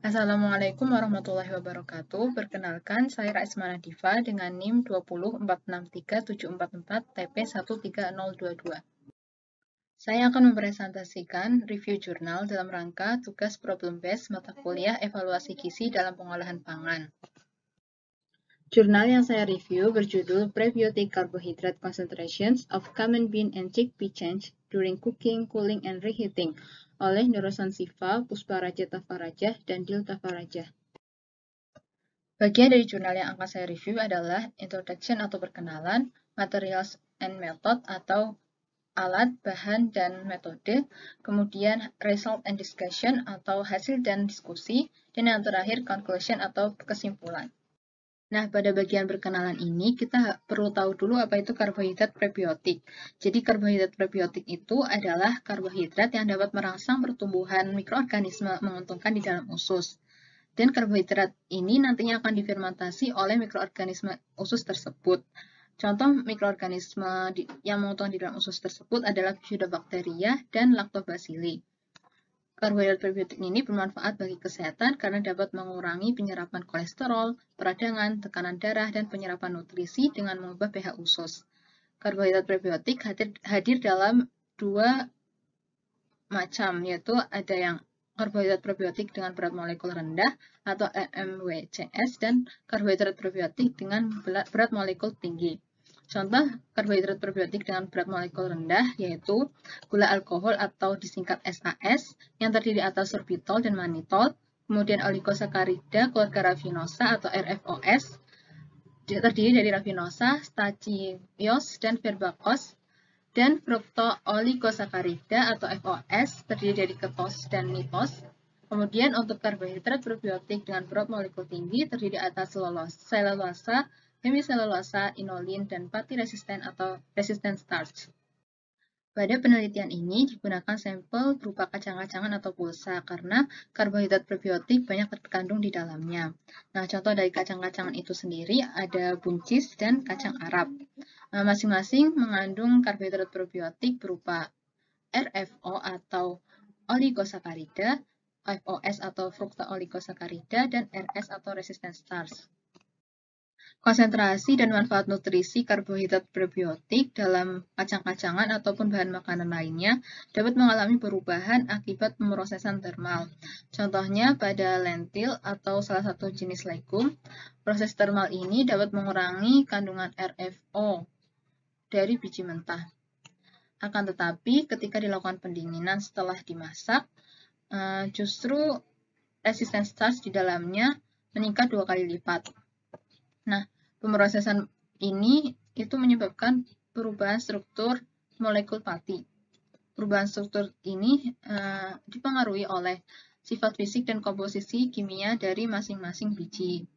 Assalamualaikum warahmatullahi wabarakatuh. Perkenalkan, saya Raisma Nadifa dengan NIM 2046374 TP 13022. Saya akan mempresentasikan review jurnal dalam rangka tugas problem based mata kuliah evaluasi gizi dalam pengolahan pangan. Jurnal yang saya review berjudul Prebiotic Carbohydrate Concentrations of Common Bean and Chickpea Change During Cooking, Cooling, and Reheating oleh Nurosan Siva, Pusparaja Tafarajah, dan Dil Tafarajah. Bagian dari jurnal yang akan saya review adalah Introduction atau perkenalan, Materials and Method atau alat, bahan, dan metode, kemudian Result and Discussion atau hasil dan diskusi, dan yang terakhir Conclusion atau kesimpulan. Nah, pada bagian perkenalan ini kita perlu tahu dulu apa itu karbohidrat prebiotik. Jadi karbohidrat prebiotik itu adalah karbohidrat yang dapat merangsang pertumbuhan mikroorganisme menguntungkan di dalam usus. Dan karbohidrat ini nantinya akan difermentasi oleh mikroorganisme usus tersebut. Contoh mikroorganisme yang menguntungkan di dalam usus tersebut adalah Bifidobacteria dan Lactobacilli. Karbohidrat prebiotik ini bermanfaat bagi kesehatan karena dapat mengurangi penyerapan kolesterol, peradangan, tekanan darah, dan penyerapan nutrisi dengan mengubah pH usus. Karbohidrat prebiotik hadir dalam dua macam, yaitu ada yang karbohidrat prebiotik dengan berat molekul rendah atau MWCS dan karbohidrat prebiotik dengan berat molekul tinggi. Contoh karbohidrat prebiotik dengan berat molekul rendah yaitu gula alkohol atau disingkat SAS yang terdiri atas sorbitol dan mannitol, kemudian oligosakarida keluarga rafinosa atau RFOS terdiri dari rafinosa, stachyos, dan verbakos, dan fructo-oligosakarida atau FOS terdiri dari ketos dan mitos. Kemudian untuk karbohidrat prebiotik dengan berat molekul tinggi terdiri atas selulosa, hemiselulosa, inulin, dan pati resisten atau resistant starch. Pada penelitian ini digunakan sampel berupa kacang-kacangan atau pulsa karena karbohidrat prebiotik banyak terkandung di dalamnya. Nah, contoh dari kacang-kacangan itu sendiri ada buncis dan kacang Arab. Masing-masing mengandung karbohidrat probiotik berupa RFO atau oligosakarida, FOS atau fructo-oligosakarida, dan RS atau resistant starch. Konsentrasi dan manfaat nutrisi karbohidrat prebiotik dalam kacang-kacangan ataupun bahan makanan lainnya dapat mengalami perubahan akibat pemrosesan termal. Contohnya pada lentil atau salah satu jenis legum, proses termal ini dapat mengurangi kandungan RFO dari biji mentah. Akan tetapi, ketika dilakukan pendinginan setelah dimasak, justru resisten starch di dalamnya meningkat 2 kali lipat. Nah, pemrosesan ini itu menyebabkan perubahan struktur molekul pati. Perubahan struktur ini dipengaruhi oleh sifat fisik dan komposisi kimia dari masing-masing biji.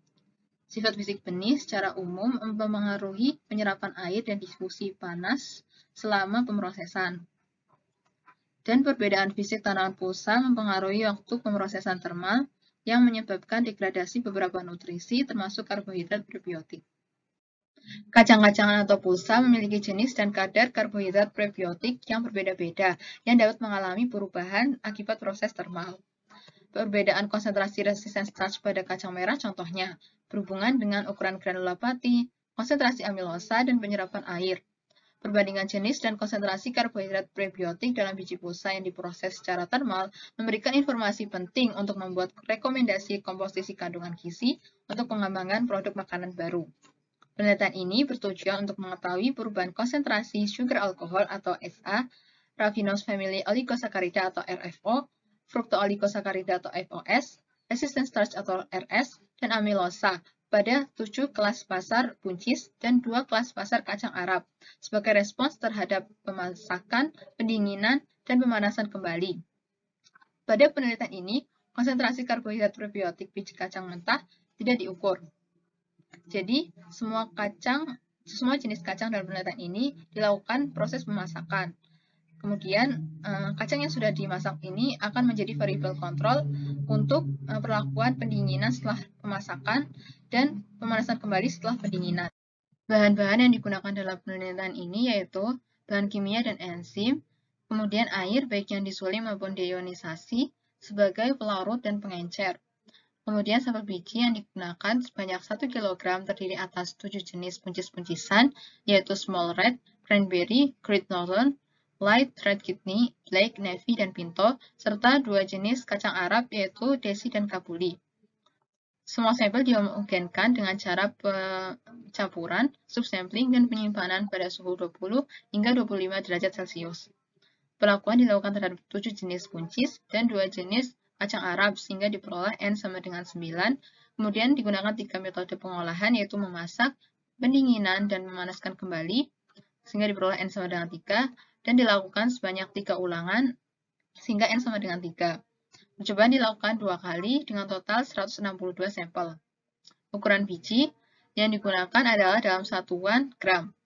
Sifat fisik benih secara umum mempengaruhi penyerapan air dan difusi panas selama pemrosesan. Dan perbedaan fisik tanaman pulsa mempengaruhi waktu pemrosesan termal yang menyebabkan degradasi beberapa nutrisi termasuk karbohidrat prebiotik. Kacang-kacangan atau pulsa memiliki jenis dan kadar karbohidrat prebiotik yang berbeda-beda yang dapat mengalami perubahan akibat proses termal. Perbedaan konsentrasi resisten starch pada kacang merah contohnya berhubungan dengan ukuran granula pati, konsentrasi amilosa, dan penyerapan air. Perbandingan jenis dan konsentrasi karbohidrat prebiotik dalam biji pulsa yang diproses secara termal memberikan informasi penting untuk membuat rekomendasi komposisi kandungan gizi untuk pengembangan produk makanan baru. Penelitian ini bertujuan untuk mengetahui perubahan konsentrasi sugar alcohol atau SA, Raffinose Family Oligosaccharida atau RFO, Fructo-oligosaccharida atau FOS, resistant starch atau RS, dan amilosa pada 7 kelas pasar buncis dan 2 kelas pasar kacang Arab sebagai respons terhadap pemasakan, pendinginan, dan pemanasan kembali. Pada penelitian ini, konsentrasi karbohidrat prebiotik biji kacang mentah tidak diukur. Jadi, semua jenis kacang dalam penelitian ini dilakukan proses pemasakan. Kemudian, kacang yang sudah dimasak ini akan menjadi variable control untuk perlakuan pendinginan setelah pemasakan dan pemanasan kembali setelah pendinginan. Bahan-bahan yang digunakan dalam penelitian ini yaitu bahan kimia dan enzim, kemudian air baik yang disuling maupun deionisasi sebagai pelarut dan pengencer. Kemudian sampel biji yang digunakan sebanyak 1 kg terdiri atas 7 jenis buncis-buncisan, yaitu small red, cranberry, great northern, light red kidney, black, navy, dan pinto, serta 2 jenis kacang Arab yaitu desi dan kabuli. Semua sampel dihomogenikan dengan cara pencampuran, subsampling, dan penyimpanan pada suhu 20 hingga 25 derajat Celcius. Pelakuan dilakukan terhadap 7 jenis buncis dan 2 jenis kacang Arab sehingga diperoleh N sama dengan 9. Kemudian digunakan 3 metode pengolahan yaitu memasak, pendinginan, dan memanaskan kembali sehingga diperoleh N sama dengan 3 dan dilakukan sebanyak 3 ulangan sehingga N sama dengan 3. Percobaan dilakukan 2 kali dengan total 162 sampel. Ukuran biji yang digunakan adalah dalam satuan gram.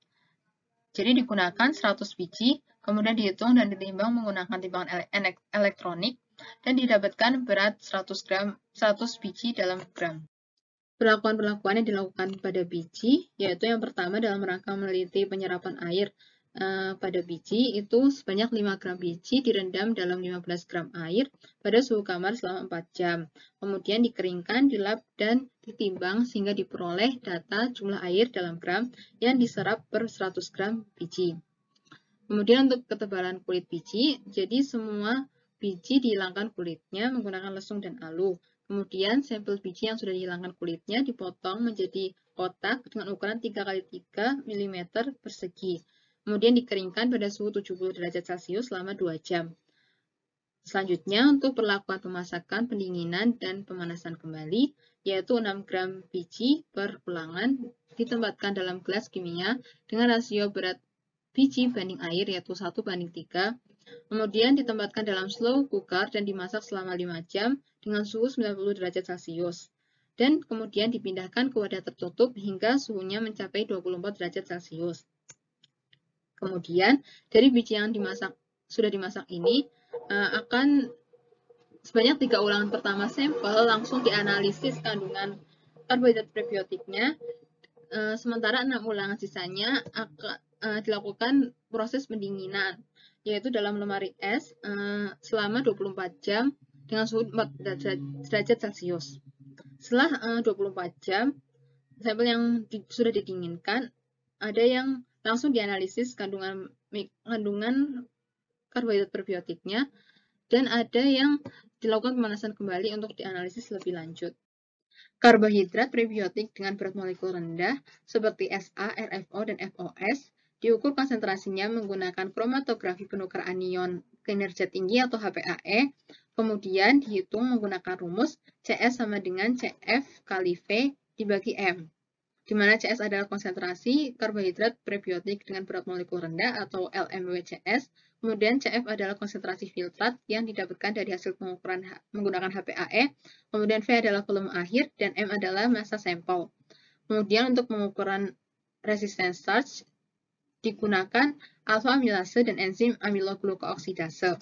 Jadi digunakan 100 biji, kemudian dihitung dan ditimbang menggunakan timbangan elektronik, dan didapatkan berat 100 biji dalam gram. Perlakuan-perlakuan yang dilakukan pada biji, yaitu yang pertama dalam rangka meneliti penyerapan air pada biji, itu sebanyak 5 gram biji direndam dalam 15 gram air pada suhu kamar selama 4 jam. Kemudian dikeringkan, dilap, dan ditimbang sehingga diperoleh data jumlah air dalam gram yang diserap per 100 gram biji. Kemudian untuk ketebalan kulit biji, jadi semua biji dihilangkan kulitnya menggunakan lesung dan alu. Kemudian sampel biji yang sudah dihilangkan kulitnya dipotong menjadi kotak dengan ukuran 3x3 mm persegi. Kemudian dikeringkan pada suhu 70 derajat Celcius selama 2 jam. Selanjutnya untuk perlakuan pemasakan, pendinginan, dan pemanasan kembali, yaitu 6 gram biji per ulangan ditempatkan dalam gelas kimia dengan rasio berat biji banding air yaitu 1:3. Kemudian ditempatkan dalam slow cooker dan dimasak selama 5 jam dengan suhu 90 derajat Celcius. Dan kemudian dipindahkan ke wadah tertutup hingga suhunya mencapai 24 derajat Celcius. Kemudian dari biji yang sudah dimasak ini akan sebanyak 3 ulangan pertama sampel langsung dianalisis kandungan karbohidrat prebiotiknya, sementara 6 ulangan sisanya akan dilakukan proses pendinginan, yaitu dalam lemari es selama 24 jam dengan suhu 4 derajat Celcius. Setelah 24 jam, sampel yang sudah didinginkan, ada yang langsung dianalisis kandungan karbohidrat prebiotiknya, dan ada yang dilakukan pemanasan kembali untuk dianalisis lebih lanjut. Karbohidrat prebiotik dengan berat molekul rendah seperti SA, RFO, dan FOS diukur konsentrasinya menggunakan kromatografi penukar anion kinerja tinggi atau HPAE, kemudian dihitung menggunakan rumus CS sama dengan CF kali V dibagi M, di mana CS adalah konsentrasi karbohidrat prebiotik dengan berat molekul rendah atau LMWCS, kemudian CF adalah konsentrasi filtrat yang didapatkan dari hasil pengukuran menggunakan HPAE, kemudian V adalah volume akhir, dan M adalah massa sampel. Kemudian untuk pengukuran resistance starch digunakan alfa amilase dan enzim amiloglukooksidase.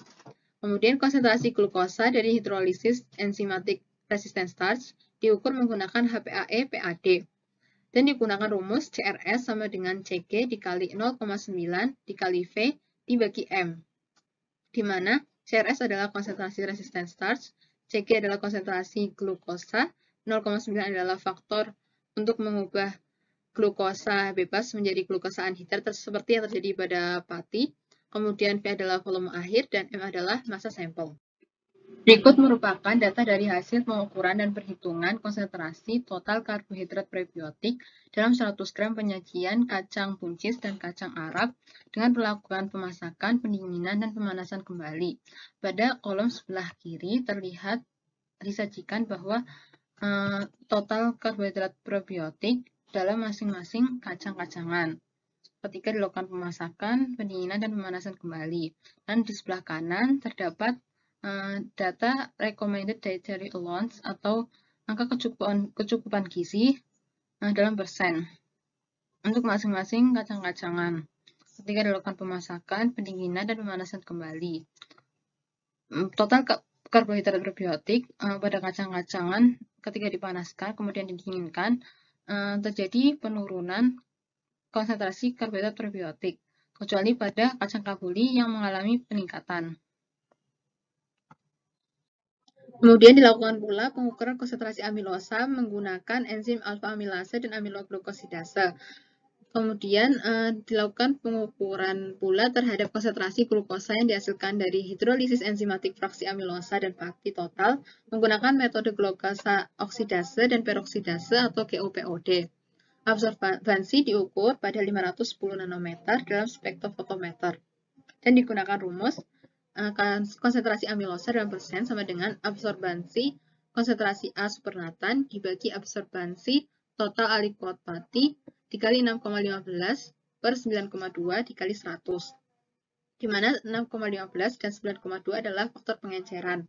Kemudian konsentrasi glukosa dari hidrolisis enzimatik resistant starch diukur menggunakan HPAE PAD. Dan digunakan rumus CRS sama dengan CG dikali 0,9 dikali V dibagi M, di mana CRS adalah konsentrasi resistant starch, CG adalah konsentrasi glukosa, 0,9 adalah faktor untuk mengubah glukosa bebas menjadi glukosa anhidrat seperti yang terjadi pada pati, kemudian V adalah volume akhir, dan M adalah massa sampel. Berikut merupakan data dari hasil pengukuran dan perhitungan konsentrasi total karbohidrat prebiotik dalam 100 gram penyajian kacang buncis dan kacang Arab dengan perlakuan pemasakan, pendinginan, dan pemanasan kembali. Pada kolom sebelah kiri terlihat disajikan bahwa total karbohidrat prebiotik dalam masing-masing kacang-kacangan ketika dilakukan pemasakan, pendinginan, dan pemanasan kembali. Dan di sebelah kanan terdapat data recommended dietary allowance atau angka kecukupan gizi dalam persen untuk masing-masing kacang-kacangan ketika dilakukan pemasakan, pendinginan, dan pemanasan kembali. Total karbohidrat prebiotik pada kacang-kacangan ketika dipanaskan kemudian didinginkan terjadi penurunan konsentrasi karbohidrat prebiotik, kecuali pada kacang kabuli yang mengalami peningkatan. Kemudian dilakukan pula pengukuran konsentrasi amilosa menggunakan enzim alfa amilase dan amiloglukosidase. Kemudian dilakukan pengukuran pula terhadap konsentrasi glukosa yang dihasilkan dari hidrolisis enzimatik fraksi amilosa dan PAKI total menggunakan metode glukosa oksidase dan peroksidase atau GOPOD. Absorbansi diukur pada 510 nanometer dalam spektrofotometer dan digunakan rumus konsentrasi amilosa dalam persen sama dengan absorbansi konsentrasi A supernatan dibagi absorbansi total aliquot pati dikali 6,15 per 9,2 dikali 100, di mana 6,15 dan 9,2 adalah faktor pengenceran.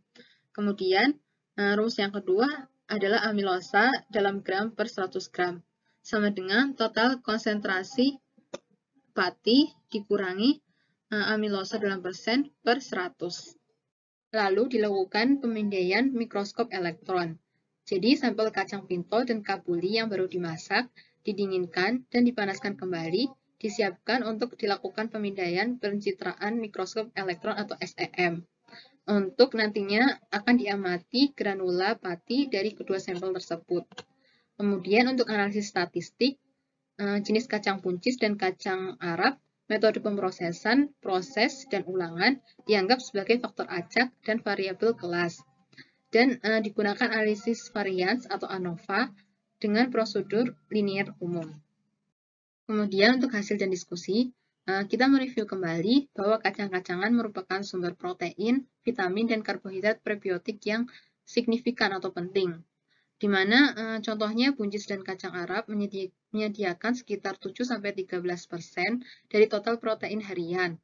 Kemudian, rumus yang kedua adalah amilosa dalam gram per 100 gram, sama dengan total konsentrasi pati dikurangi amilosa dalam persen per 100. Lalu dilakukan pemindaian mikroskop elektron. Jadi sampel kacang pintol dan kabuli yang baru dimasak, didinginkan dan dipanaskan kembali, disiapkan untuk dilakukan pemindaian pencitraan mikroskop elektron atau SEM. Untuk nantinya akan diamati granula pati dari kedua sampel tersebut. Kemudian untuk analisis statistik, jenis kacang puncis dan kacang Arab, metode pemrosesan, proses, dan ulangan dianggap sebagai faktor acak dan variabel kelas. Dan digunakan analisis varians atau ANOVA dengan prosedur linear umum. Kemudian untuk hasil dan diskusi, kita mereview kembali bahwa kacang-kacangan merupakan sumber protein, vitamin, dan karbohidrat prebiotik yang signifikan atau penting. Di mana contohnya buncis dan kacang Arab menyediakan sekitar 7-13% dari total protein harian,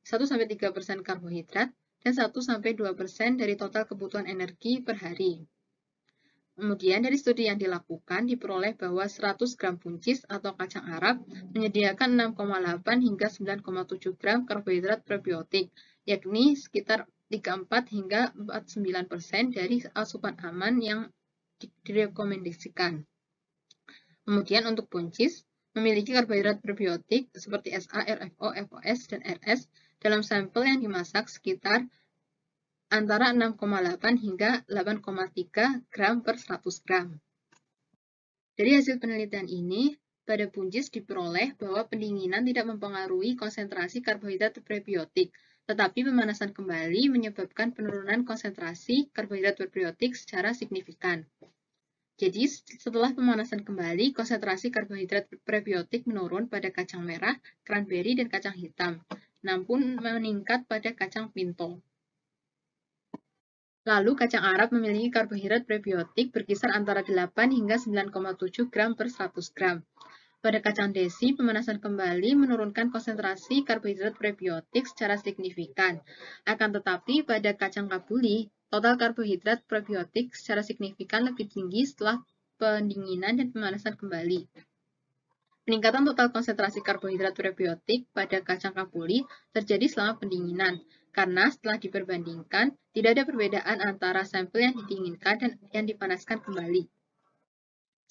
1-3% karbohidrat, dan 1-2% dari total kebutuhan energi per hari. Kemudian dari studi yang dilakukan diperoleh bahwa 100 gram buncis atau kacang Arab menyediakan 6,8 hingga 9,7 gram karbohidrat prebiotik, yakni sekitar 34 hingga 49% dari asupan aman yang direkomendasikan. Kemudian untuk buncis, memiliki karbohidrat prebiotik seperti SA, RFO, FOS, dan RS dalam sampel yang dimasak sekitar antara 6,8 hingga 8,3 gram per 100 gram. Dari hasil penelitian ini, pada buncis diperoleh bahwa pendinginan tidak mempengaruhi konsentrasi karbohidrat prebiotik, tetapi pemanasan kembali menyebabkan penurunan konsentrasi karbohidrat prebiotik secara signifikan. Jadi, setelah pemanasan kembali, konsentrasi karbohidrat prebiotik menurun pada kacang merah, cranberry, dan kacang hitam, namun meningkat pada kacang pintol. Lalu, kacang Arab memiliki karbohidrat prebiotik berkisar antara 8 hingga 9,7 gram per 100 gram. Pada kacang desi, pemanasan kembali menurunkan konsentrasi karbohidrat prebiotik secara signifikan. Akan tetapi, pada kacang kabuli, total karbohidrat prebiotik secara signifikan lebih tinggi setelah pendinginan dan pemanasan kembali. Peningkatan total konsentrasi karbohidrat prebiotik pada kacang kabuli terjadi selama pendinginan, karena setelah diperbandingkan, tidak ada perbedaan antara sampel yang didinginkan dan yang dipanaskan kembali.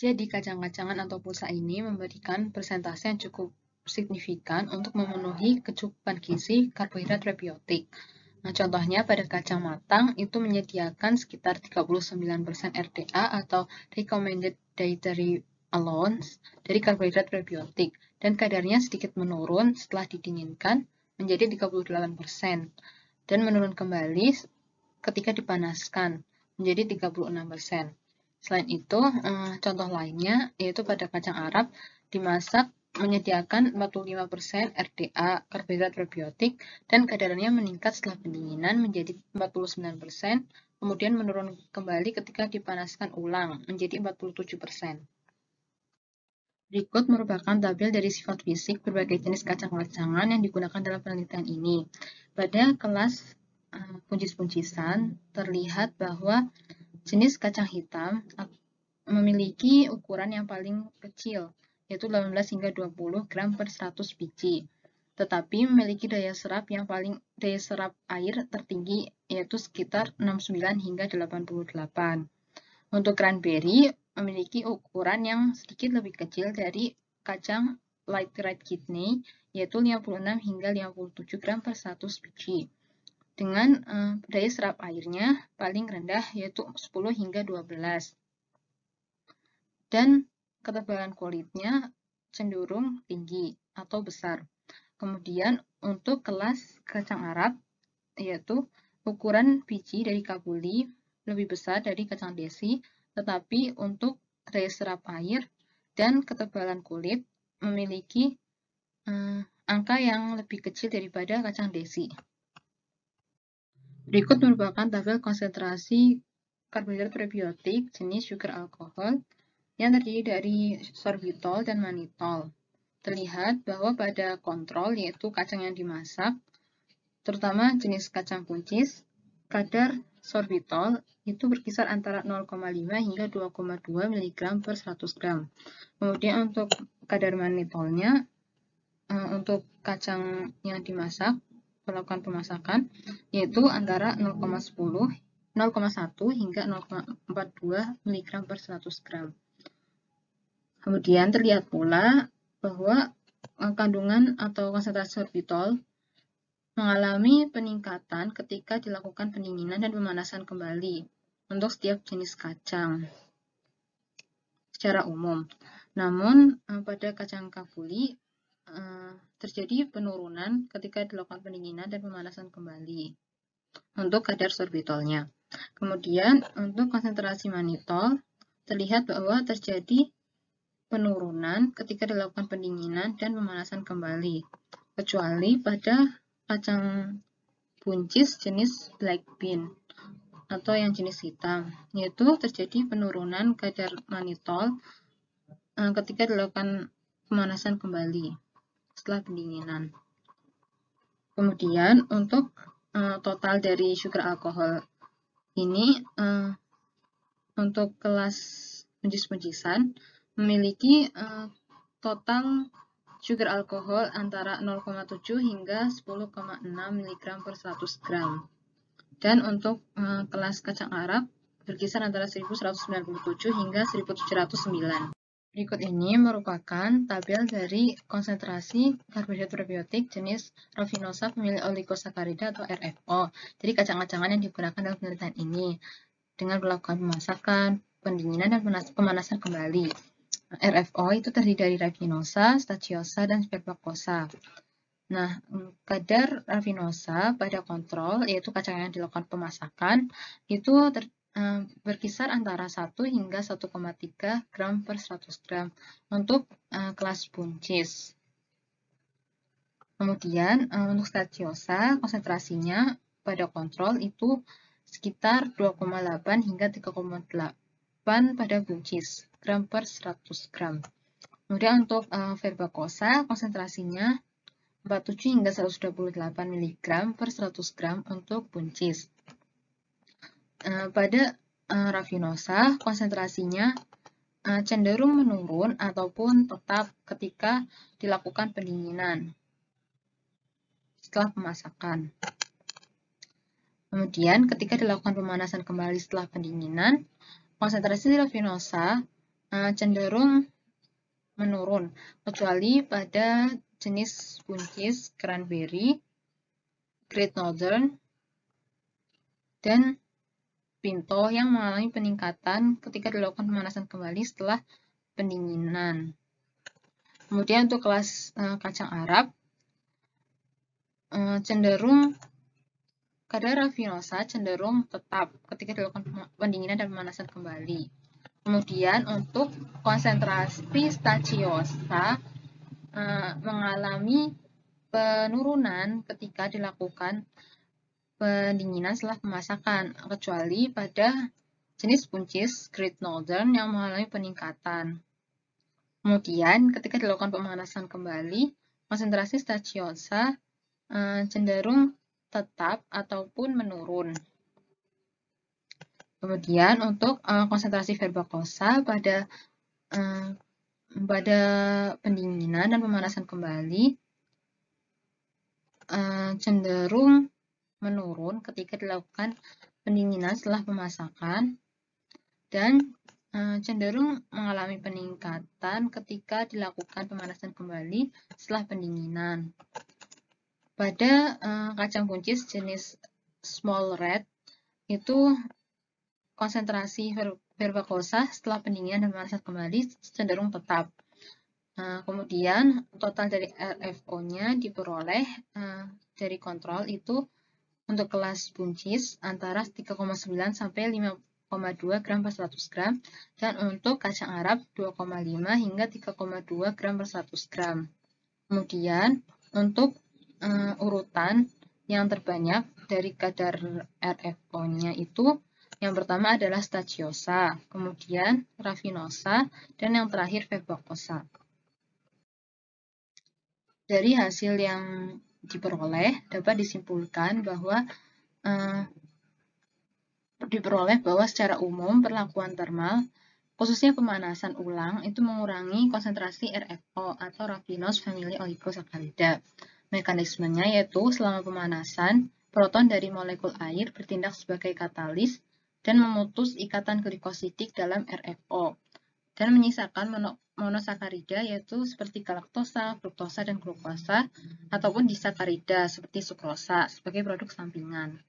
Jadi, kacang-kacangan atau pulsa ini memberikan persentase yang cukup signifikan untuk memenuhi kecukupan gizi karbohidrat prebiotik. Nah, contohnya pada kacang matang itu menyediakan sekitar 39% RDA atau Recommended Dietary Allowance dari karbohidrat prebiotik, dan kadarnya sedikit menurun setelah didinginkan menjadi 38%, dan menurun kembali ketika dipanaskan menjadi 36%. Selain itu, contoh lainnya yaitu pada kacang Arab dimasak menyediakan 45% RDA karbohidrat prebiotik dan kadarnya meningkat setelah pendinginan menjadi 49%, kemudian menurun kembali ketika dipanaskan ulang menjadi 47%. Berikut merupakan tabel dari sifat fisik berbagai jenis kacang-kacangan yang digunakan dalam penelitian ini. Pada kelas buncis-buncisan terlihat bahwa jenis kacang hitam memiliki ukuran yang paling kecil, yaitu 18 hingga 20 gram per 100 biji, tetapi memiliki daya serap air tertinggi, yaitu sekitar 69 hingga 88. Untuk cranberry memiliki ukuran yang sedikit lebih kecil dari kacang light red kidney, yaitu 56 hingga 57 gram per 100 biji. dengan daya serap airnya paling rendah yaitu 10 hingga 12. Dan ketebalan kulitnya cenderung tinggi atau besar. Kemudian untuk kelas kacang Arab, yaitu ukuran biji dari kabuli lebih besar dari kacang desi, tetapi untuk daya serap air dan ketebalan kulit memiliki angka yang lebih kecil daripada kacang desi. Berikut merupakan tabel konsentrasi karbohidrat prebiotik jenis sugar alkohol yang terdiri dari sorbitol dan manitol. Terlihat bahwa pada kontrol, yaitu kacang yang dimasak, terutama jenis kacang buncis, kadar sorbitol itu berkisar antara 0,5 hingga 2,2 mg per 100 gram. Kemudian untuk kadar manitolnya, untuk kacang yang dimasak, melakukan pemasakan, yaitu antara 0,1 hingga 0,42 mg per 100 gram. Kemudian terlihat pula bahwa kandungan atau konsentrasi sorbitol mengalami peningkatan ketika dilakukan pendinginan dan pemanasan kembali untuk setiap jenis kacang secara umum. Namun pada kacang kabuli terjadi penurunan ketika dilakukan pendinginan dan pemanasan kembali untuk kadar sorbitolnya. Kemudian untuk konsentrasi manitol terlihat bahwa terjadi penurunan ketika dilakukan pendinginan dan pemanasan kembali, kecuali pada kacang buncis jenis black bean atau yang jenis hitam, yaitu terjadi penurunan kadar manitol ketika dilakukan pemanasan kembali setelah pendinginan. Kemudian untuk total dari sugar alkohol ini untuk kelas buncis-buncisan memiliki total sugar alkohol antara 0,7 hingga 10,6 mg per 100 gram. Dan untuk kelas kacang Arab berkisar antara 1197 hingga 1709. Berikut ini merupakan tabel dari konsentrasi karbohidrat prebiotik jenis Rafinosa family oligosaccharida atau RFO. Jadi kacang-kacangan yang digunakan dalam penelitian ini dengan melakukan pemasakan, pendinginan, dan pemanasan kembali. RFO itu terdiri dari Rafinosa, Stachybosa, dan Spermacosa. Nah, kadar Rafinosa pada kontrol, yaitu kacang yang dilakukan pemasakan, itu berkisar antara 1 hingga 1,3 gram per 100 gram untuk kelas buncis. Kemudian untuk Stachybosa, konsentrasinya pada kontrol itu sekitar 2,8 hingga 3,8 pada buncis gram per 100 gram. Kemudian untuk Verbacosa, konsentrasinya 47 hingga 128 mg per 100 gram untuk buncis. Pada Rafinosa, konsentrasinya cenderung menurun ataupun tetap ketika dilakukan pendinginan setelah pemasakan. Kemudian, ketika dilakukan pemanasan kembali setelah pendinginan, konsentrasi Rafinosa cenderung menurun, kecuali pada jenis buncis cranberry, Great Northern, dan Pinto yang mengalami peningkatan ketika dilakukan pemanasan kembali setelah pendinginan. Kemudian untuk kelas kacang Arab, kadar Rafinosa cenderung tetap ketika dilakukan pendinginan dan pemanasan kembali. Kemudian untuk konsentrasi Stachybosa mengalami penurunan ketika dilakukan pendinginan setelah pemasakan, kecuali pada jenis buncis Great Northern yang mengalami peningkatan. Kemudian, ketika dilakukan pemanasan kembali, konsentrasi Stachybosa cenderung tetap ataupun menurun. Kemudian, untuk konsentrasi Verbacosa pada pendinginan dan pemanasan kembali cenderung menurun ketika dilakukan pendinginan setelah pemasakan dan cenderung mengalami peningkatan ketika dilakukan pemanasan kembali setelah pendinginan. Pada kacang buncis jenis small red itu konsentrasi verbacosa setelah pendinginan dan pemanasan kembali cenderung tetap. Kemudian total dari RFO-nya diperoleh dari kontrol itu untuk kelas buncis antara 3,9 sampai 5,2 gram per 100 gram dan untuk kacang Arab 2,5 hingga 3,2 gram per 100 gram. Kemudian untuk urutan yang terbanyak dari kadar RFO-nya itu yang pertama adalah staciosa, kemudian raffinosa, dan yang terakhir verbacosa. Dari hasil yang diperoleh dapat disimpulkan bahwa secara umum perlakuan termal, khususnya pemanasan ulang, itu mengurangi konsentrasi RFO atau raffinose family oligosaccharida. Mekanismenya yaitu selama pemanasan, proton dari molekul air bertindak sebagai katalis dan memutus ikatan glikosidik dalam RFO dan menyisakan monosakarida yaitu seperti galaktosa, fruktosa, dan glukosa ataupun disakarida seperti sukrosa sebagai produk sampingan.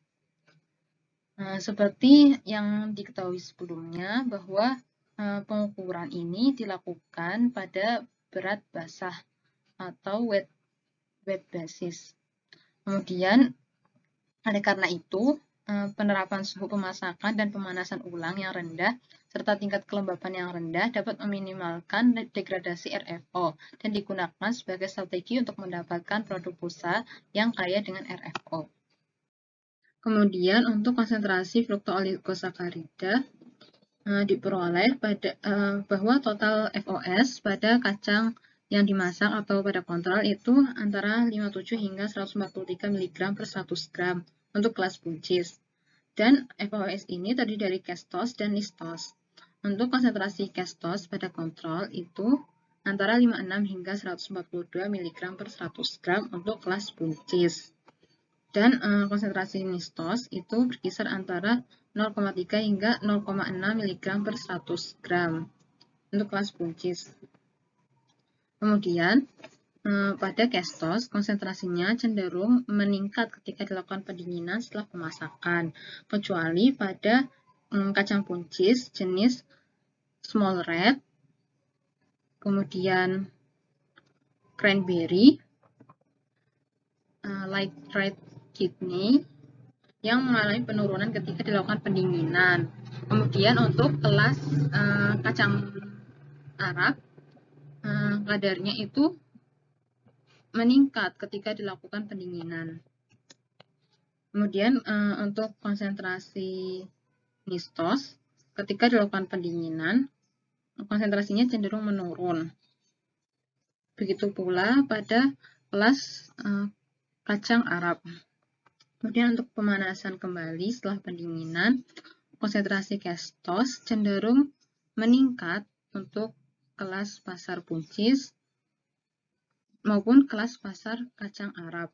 Seperti yang diketahui sebelumnya bahwa pengukuran ini dilakukan pada berat basah atau wet basis. Kemudian oleh karena itu penerapan suhu pemasakan dan pemanasan ulang yang rendah serta tingkat kelembapan yang rendah dapat meminimalkan degradasi RFO dan digunakan sebagai strategi untuk mendapatkan produk busa yang kaya dengan RFO. Kemudian untuk konsentrasi fruktooligosakarida diperoleh bahwa total FOS pada kacang yang dimasak atau pada kontrol itu antara 57 hingga 143 mg per 100 gram untuk kelas buncis. Dan FOS ini terdiri dari kestos dan nistos. Untuk konsentrasi kestos pada kontrol itu antara 56 hingga 142 mg per 100 gram untuk kelas buncis. Dan konsentrasi nistos itu berkisar antara 0,3 hingga 0,6 mg per 100 gram untuk kelas buncis. Kemudian pada kestos konsentrasinya cenderung meningkat ketika dilakukan pendinginan setelah pemasakan, kecuali pada kacang buncis jenis small red, kemudian cranberry, light red kidney yang mengalami penurunan ketika dilakukan pendinginan. Kemudian untuk kelas kacang Arab, kadarnya itu meningkat ketika dilakukan pendinginan. Kemudian untuk konsentrasi nistos, ketika dilakukan pendinginan, konsentrasinya cenderung menurun. Begitu pula pada kelas kacang Arab. Kemudian untuk pemanasan kembali setelah pendinginan, konsentrasi kestos cenderung meningkat untuk kelas pasar buncis maupun kelas pasar kacang Arab.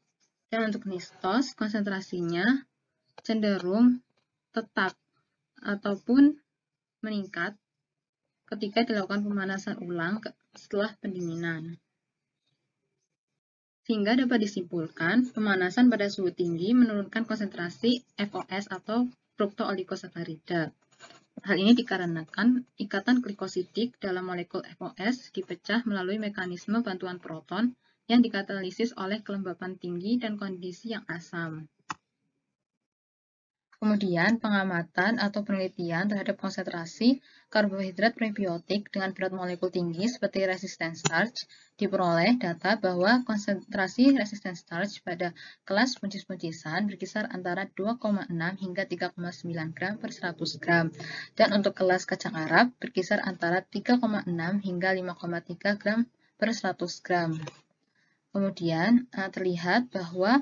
Dan untuk nistos, konsentrasinya cenderung tetap ataupun meningkat ketika dilakukan pemanasan ulang setelah pendinginan. Sehingga dapat disimpulkan, pemanasan pada suhu tinggi menurunkan konsentrasi FOS atau fruktooligosakarida. Hal ini dikarenakan ikatan glikosidik dalam molekul FOS dipecah melalui mekanisme bantuan proton yang dikatalisis oleh kelembapan tinggi dan kondisi yang asam. Kemudian, pengamatan atau penelitian terhadap konsentrasi karbohidrat prebiotik dengan berat molekul tinggi seperti resisten starch diperoleh data bahwa konsentrasi resisten starch pada kelas buncis-buncisan berkisar antara 2,6 hingga 3,9 gram per 100 gram. Dan untuk kelas kacang Arab berkisar antara 3,6 hingga 5,3 gram per 100 gram. Kemudian, terlihat bahwa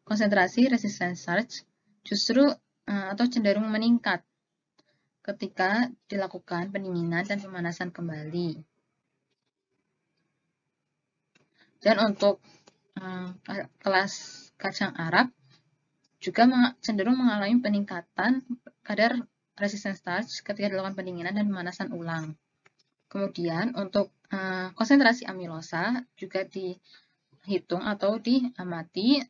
konsentrasi resisten starch justru atau cenderung meningkat ketika dilakukan pendinginan dan pemanasan kembali. Dan untuk kelas kacang Arab juga cenderung mengalami peningkatan kadar resisten starch ketika dilakukan pendinginan dan pemanasan ulang. Kemudian untuk konsentrasi amilosa juga dihitung atau diamati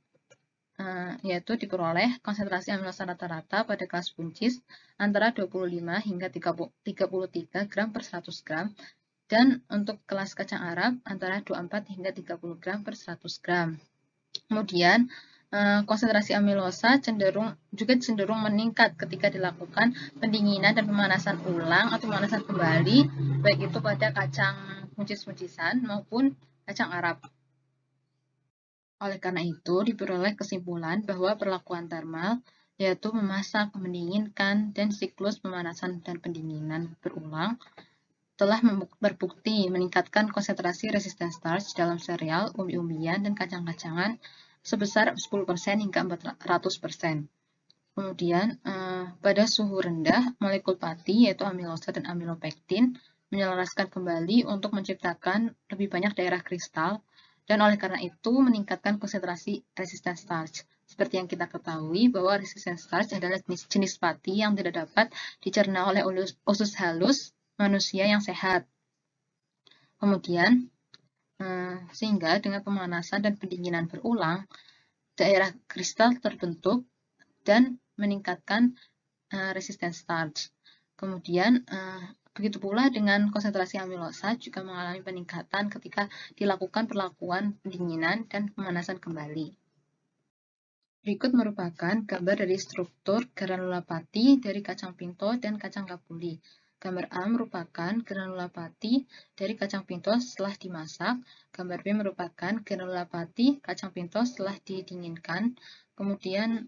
yaitu diperoleh konsentrasi amilosa rata-rata pada kelas buncis antara 25 hingga 33 gram per 100 gram, dan untuk kelas kacang Arab antara 24 hingga 30 gram per 100 gram. Kemudian, konsentrasi amilosa juga cenderung meningkat ketika dilakukan pendinginan dan pemanasan ulang atau pemanasan kembali, baik itu pada kacang buncis-buncisan maupun kacang Arab. Oleh karena itu, diperoleh kesimpulan bahwa perlakuan thermal, yaitu memasak, mendinginkan, dan siklus pemanasan dan pendinginan berulang, telah terbukti meningkatkan konsentrasi resisten starch dalam sereal, umbi-umbian, dan kacang-kacangan sebesar 10% hingga 400%. Kemudian, pada suhu rendah, molekul pati, yaitu amilosa dan amilopektin, menyelaraskan kembali untuk menciptakan lebih banyak daerah kristal, dan oleh karena itu meningkatkan konsentrasi resisten starch. Seperti yang kita ketahui bahwa resisten starch adalah jenis pati yang tidak dapat dicerna oleh usus halus manusia yang sehat. Kemudian, sehingga dengan pemanasan dan pendinginan berulang, daerah kristal terbentuk dan meningkatkan resisten starch. Kemudian, begitu pula dengan konsentrasi amilosa juga mengalami peningkatan ketika dilakukan perlakuan pendinginan dan pemanasan kembali. Berikut merupakan gambar dari struktur granula pati dari kacang pinto dan kacang kapuli. Gambar A merupakan granula pati dari kacang pinto setelah dimasak. Gambar B merupakan granula pati kacang pinto setelah didinginkan. Kemudian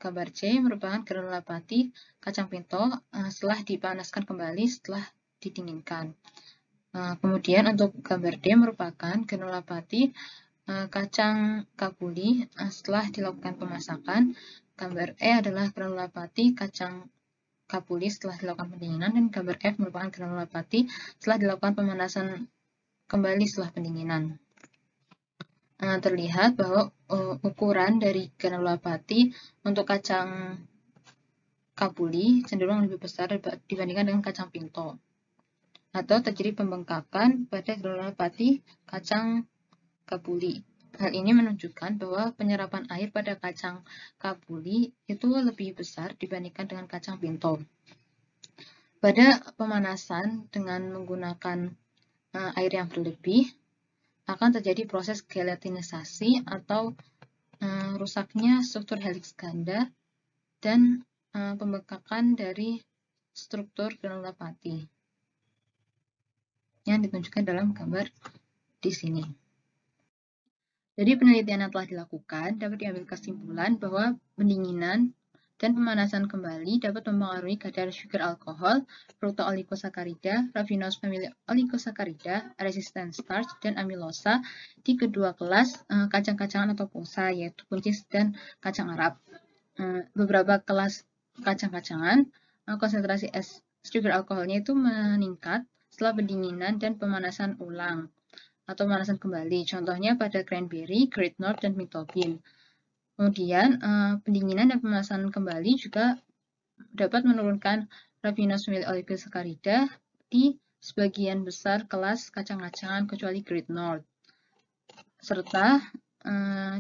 gambar C merupakan granula pati kacang pinto setelah dipanaskan kembali setelah didinginkan. Kemudian untuk gambar D merupakan granula pati kacang kapuli setelah dilakukan pemasakan. Gambar E adalah granula pati kacang kapuli setelah dilakukan pendinginan, dan gambar F merupakan granula pati setelah dilakukan pemanasan kembali setelah pendinginan. Terlihat bahwa ukuran dari granula pati untuk kacang kapuli cenderung lebih besar dibandingkan dengan kacang pinto, atau terjadi pembengkakan pada granula pati kacang kapuli. Hal ini menunjukkan bahwa penyerapan air pada kacang kapuli itu lebih besar dibandingkan dengan kacang pinto. Pada pemanasan dengan menggunakan air yang berlebih, akan terjadi proses gelatinisasi atau rusaknya struktur heliks ganda dan pembengkakan dari struktur granula pati yang ditunjukkan dalam gambar di sini. Jadi penelitian yang telah dilakukan dapat diambil kesimpulan bahwa pendinginan dan pemanasan kembali dapat mempengaruhi kadar sugar alkohol, fructooligosaccharides, raffinose family oligosaccharida, resistant starch, dan amilosa di kedua kelas kacang-kacangan atau posa, yaitu buncis dan kacang Arab. Beberapa kelas kacang-kacangan, konsentrasi sugar alkoholnya itu meningkat setelah pendinginan dan pemanasan ulang atau pemanasan kembali. Contohnya pada cranberry, Great North, dan Mictobin. Kemudian, pendinginan dan pemanasan kembali juga dapat menurunkan raffinose family oligosaccharida di sebagian besar kelas kacang-kacangan kecuali Great North, serta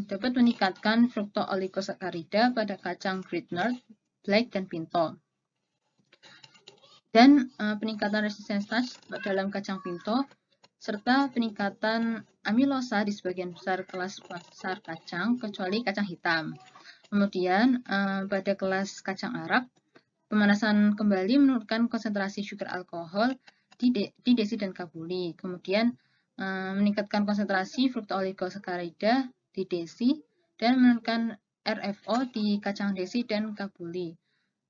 dapat meningkatkan fructooligosacharida pada kacang Great North, Black, dan Pinto. Dan peningkatan resisten starch dalam kacang pinto serta peningkatan amilosa di sebagian besar kelas besar kacang, kecuali kacang hitam. Kemudian, pada kelas kacang Arab, pemanasan kembali menurunkan konsentrasi sugar alkohol di desi dan kapuli. Kemudian, meningkatkan konsentrasi fructooligosacharida di desi dan menurunkan RFO di kacang desi dan kapuli,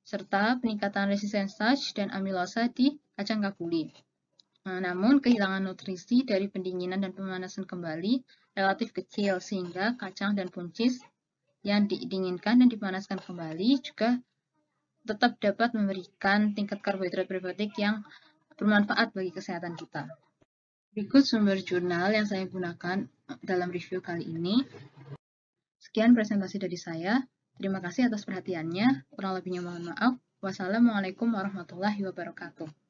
serta peningkatan resisten starch dan amilosa di kacang kapuli. Namun, kehilangan nutrisi dari pendinginan dan pemanasan kembali relatif kecil, sehingga kacang dan buncis yang didinginkan dan dipanaskan kembali juga tetap dapat memberikan tingkat karbohidrat prebiotik yang bermanfaat bagi kesehatan kita. Berikut sumber jurnal yang saya gunakan dalam review kali ini. Sekian presentasi dari saya. Terima kasih atas perhatiannya. Kurang lebihnya mohon maaf. Wassalamualaikum warahmatullahi wabarakatuh.